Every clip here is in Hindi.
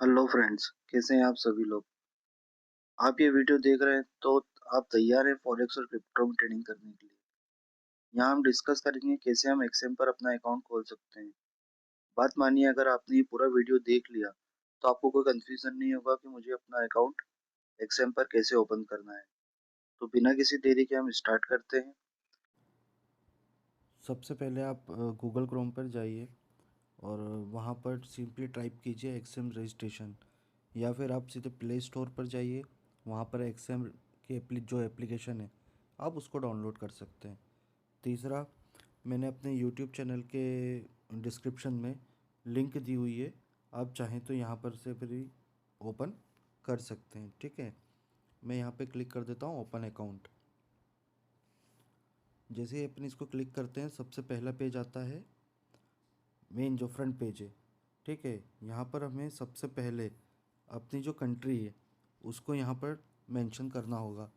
हेलो फ्रेंड्स, कैसे हैं आप सभी लोग। आप ये वीडियो देख रहे हैं तो आप तैयार हैं फॉरेक्स और क्रिप्टो में ट्रेडिंग करने के लिए। यहाँ हम डिस्कस करेंगे कैसे हम एक्सएम पर अपना अकाउंट खोल सकते हैं। बात मानिए, अगर आपने ये पूरा वीडियो देख लिया तो आपको कोई कंफ्यूजन नहीं होगा कि मुझे अपना अकाउंट एक्सएम पर कैसे ओपन करना है। तो बिना किसी देरी के हम स्टार्ट करते हैं। सबसे पहले आप गूगल क्रोम पर जाइए और वहाँ पर सिंपली टाइप कीजिए एक्सएम रजिस्ट्रेशन, या फिर आप सीधे प्ले स्टोर पर जाइए। वहाँ पर एक्सएम की जो एप्लीकेशन है आप उसको डाउनलोड कर सकते हैं। तीसरा, मैंने अपने यूट्यूब चैनल के डिस्क्रिप्शन में लिंक दी हुई है, आप चाहें तो यहाँ पर से भी ओपन कर सकते हैं। ठीक है, मैं यहाँ पे क्लिक कर देता हूँ ओपन अकाउंट। जैसे ही अपन इसको क्लिक करते हैं सबसे पहला पेज आता है, मेन जो फ्रंट पेज है। ठीक है, यहाँ पर हमें सबसे पहले अपनी जो कंट्री है उसको यहाँ पर मेंशन करना होगा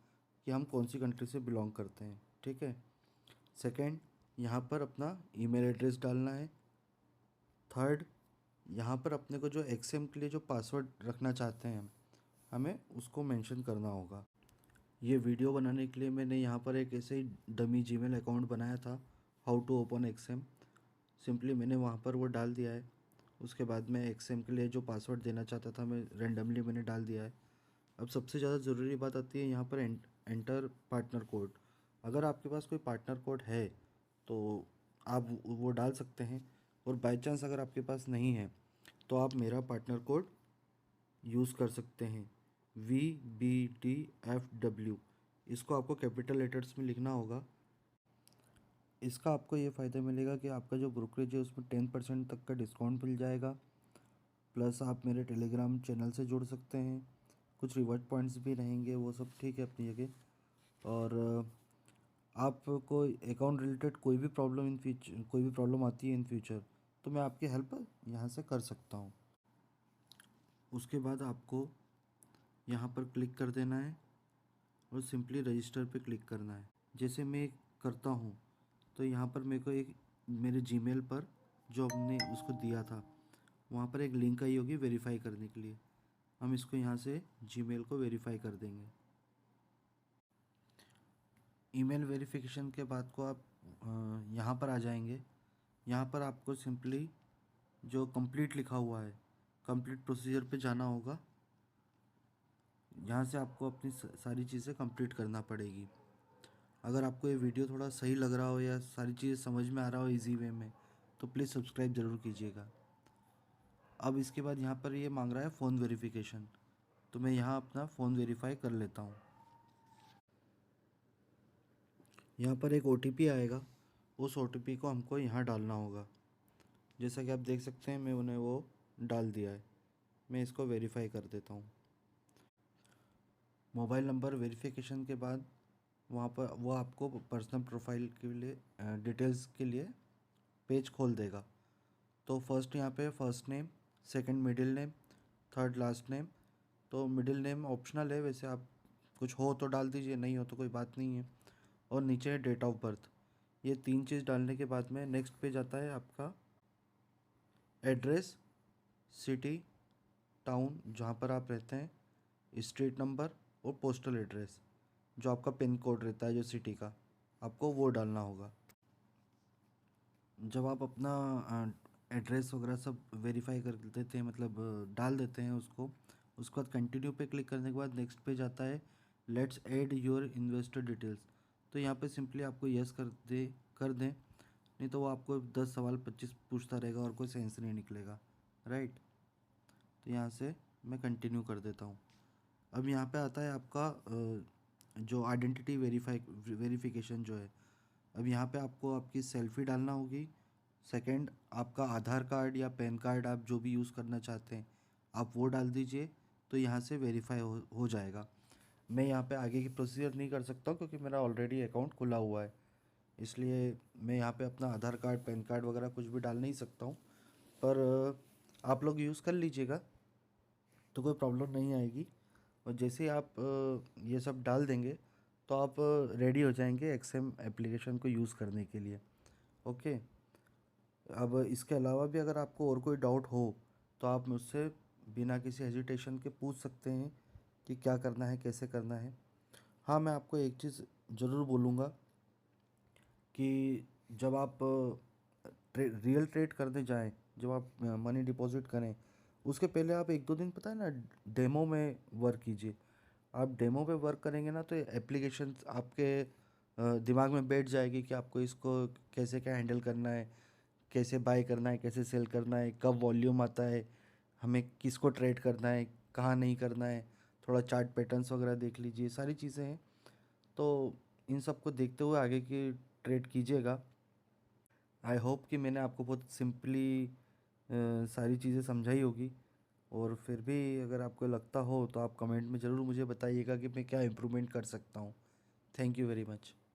कि हम कौन सी कंट्री से बिलोंग करते हैं। ठीक है, सेकंड, यहाँ पर अपना ईमेल एड्रेस डालना है। थर्ड, यहाँ पर अपने को जो एक्सएम के लिए जो पासवर्ड रखना चाहते हैं हमें उसको मेंशन करना होगा। ये वीडियो बनाने के लिए मैंने यहाँ पर एक ऐसे ही डमी जीमेल अकाउंट बनाया था, how to open XM. Simply मैंने वहाँ पर वो डाल दिया है। उसके बाद मैं एक्सएम के लिए जो पासवर्ड देना चाहता था मैं रेंडमली मैंने डाल दिया है। अब सबसे ज़्यादा ज़रूरी बात आती है यहाँ पर एंटर पार्टनर कोड। अगर आपके पास कोई पार्टनर कोड है तो आप वो डाल सकते हैं, और बाय चांस अगर आपके पास नहीं है तो आप मेरा पार्टनर कोड यूज़ कर सकते हैं, VBTFW। इसको आपको कैपिटल लेटर्स में लिखना होगा। इसका आपको ये फ़ायदा मिलेगा कि आपका जो ब्रोकरेज है उसमें 10% तक का डिस्काउंट मिल जाएगा। प्लस आप मेरे टेलीग्राम चैनल से जुड़ सकते हैं, कुछ रिवॉर्ड पॉइंट्स भी रहेंगे, वो सब ठीक है अपनी जगह। और आपको अकाउंट रिलेटेड कोई भी प्रॉब्लम आती है इन फ्यूचर, तो मैं आपकी हेल्प यहाँ से कर सकता हूँ। उसके बाद आपको यहाँ पर क्लिक कर देना है और सिंपली रजिस्टर पे क्लिक करना है। जैसे मैं करता हूँ तो यहाँ पर मेरे को एक मेरे जीमेल पर जो हमने उसको दिया था वहाँ पर एक लिंक आई होगी वेरीफाई करने के लिए। हम इसको यहाँ से जीमेल को वेरीफाई कर देंगे। ईमेल वेरिफिकेशन के बाद को आप यहाँ पर आ जाएंगे। यहाँ पर आपको सिंपली जो कंप्लीट लिखा हुआ है, कंप्लीट प्रोसीजर पे जाना होगा। यहाँ से आपको अपनी सारी चीज़ें कंप्लीट करना पड़ेगी। अगर आपको ये वीडियो थोड़ा सही लग रहा हो या सारी चीज़ें समझ में आ रहा हो इजी वे में, तो प्लीज़ सब्सक्राइब ज़रूर कीजिएगा। अब इसके बाद यहाँ पर ये मांग रहा है फ़ोन वेरिफिकेशन, तो मैं यहाँ अपना फ़ोन वेरीफाई कर लेता हूँ। यहाँ पर एक OTP आएगा, उस OTP को हमको यहाँ डालना होगा। जैसा कि आप देख सकते हैं मैं उन्हें वो डाल दिया है। मैं इसको वेरीफाई कर देता हूँ। मोबाइल नंबर वेरिफिकेशन के बाद वहाँ पर वो आपको पर्सनल प्रोफाइल के लिए डिटेल्स के लिए पेज खोल देगा। तो फर्स्ट यहाँ पे first name, second middle name, third last name. तो मिडिल नेम ऑप्शनल है, वैसे आप कुछ हो तो डाल दीजिए, नहीं हो तो कोई बात नहीं है। और नीचे है डेट ऑफ बर्थ। ये तीन चीज़ डालने के बाद में नेक्स्ट पेज आता है आपका एड्रेस, सिटी, टाउन जहाँ पर आप रहते हैं, स्ट्रीट नंबर और पोस्टल एड्रेस, जो आपका पिन कोड रहता है जो सिटी का, आपको वो डालना होगा। जब आप अपना एड्रेस वगैरह सब वेरीफाई कर देते हैं, मतलब डाल देते हैं उसके बाद कंटिन्यू पे क्लिक करने के बाद नेक्स्ट पेज आता है let's add your investor details. तो यहाँ पे सिंपली आपको यस कर दें, नहीं तो वो आपको 10 सवाल 25 पूछता रहेगा और कोई सेंस नहीं निकलेगा, राइट। तो यहाँ से मैं कंटिन्यू कर देता हूँ। अब यहाँ पे आता है आपका जो आइडेंटिटी वेरिफिकेशन जो है। अब यहाँ पे आपको आपकी सेल्फ़ी डालना होगी। सेकंड, आपका आधार कार्ड या पैन कार्ड आप जो भी यूज़ करना चाहते हैं आप वो डाल दीजिए, तो यहाँ से वेरीफाई हो जाएगा। मैं यहाँ पे आगे की प्रोसीजर नहीं कर सकता हूँ क्योंकि मेरा ऑलरेडी अकाउंट खुला हुआ है, इसलिए मैं यहाँ पे अपना आधार कार्ड पैन कार्ड वगैरह कुछ भी डाल नहीं सकता हूँ। पर आप लोग यूज़ कर लीजिएगा तो कोई प्रॉब्लम नहीं आएगी। और जैसे ही आप ये सब डाल देंगे तो आप रेडी हो जाएंगे एक्सएम एप्लीकेशन को यूज़ करने के लिए। ओके, अब इसके अलावा भी अगर आपको और कोई डाउट हो तो आप मुझसे बिना किसी हेजिटेशन के पूछ सकते हैं कि क्या करना है, कैसे करना है। हाँ, मैं आपको एक चीज़ ज़रूर बोलूँगा कि जब आप रियल ट्रेड करने जाएं, जब आप मनी डिपॉजिट करें, उसके पहले आप एक दो दिन पता है ना डेमो में वर्क कीजिए। आप डेमो पे वर्क करेंगे ना तो एप्लीकेशन आपके दिमाग में बैठ जाएगी कि आपको इसको कैसे क्या हैंडल करना है, कैसे बाय करना है, कैसे सेल करना है, कब वॉल्यूम आता है, हमें किसको ट्रेड करना है, कहाँ नहीं करना है। थोड़ा चार्ट पैटर्न्स वगैरह देख लीजिए, सारी चीज़ें हैं। तो इन सब को देखते हुए आगे की ट्रेड कीजिएगा। आई होप कि मैंने आपको बहुत सिंपली सारी चीज़ें समझाई होगी। और फिर भी अगर आपको लगता हो तो आप कमेंट में ज़रूर मुझे बताइएगा कि मैं क्या इम्प्रूवमेंट कर सकता हूँ। Thank you very much.